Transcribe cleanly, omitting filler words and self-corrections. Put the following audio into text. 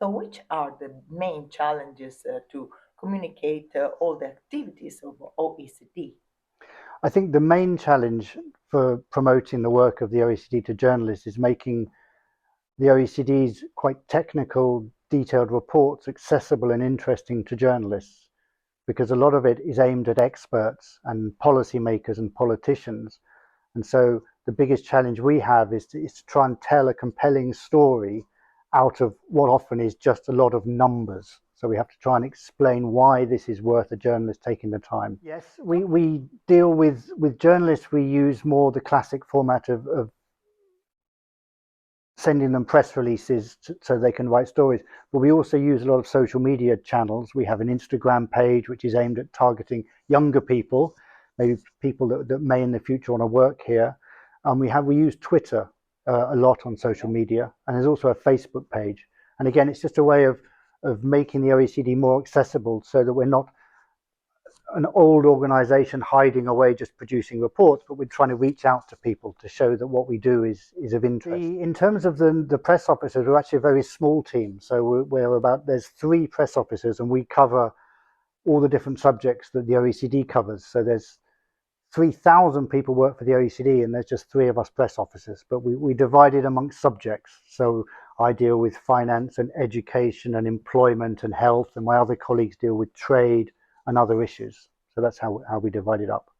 So, which are the main challenges to communicate all the activities of OECD? I think the main challenge for promoting the work of the OECD to journalists is making the OECD's quite technical, detailed reports accessible and interesting to journalists, because a lot of it is aimed at experts and policymakers and politicians. And so the biggest challenge we have is to try and tell a compelling story out of what often is just a lot of numbers. So we have to try and explain why this is worth a journalist taking the time. Yes, we deal with journalists, we use more the classic format of sending them press releases so they can write stories. But we also use a lot of social media channels. We have an Instagram page which is aimed at targeting younger people, maybe people that may in the future want to work here. And we use Twitter a lot on social media, and there's also a Facebook page. And again, it's just a way of making the OECD more accessible so that we're not an old organization hiding away just producing reports, but we're trying to reach out to people to show that what we do is of interest. In terms of the press officers, we're actually a very small team. So there's 3 press officers, and we cover all the different subjects that the OECD covers. So there's 3,000 people work for the OECD, and there's just 3 of us press officers, but we divide it amongst subjects. So I deal with finance and education and employment and health, and my other colleagues deal with trade and other issues. So that's how we divide it up.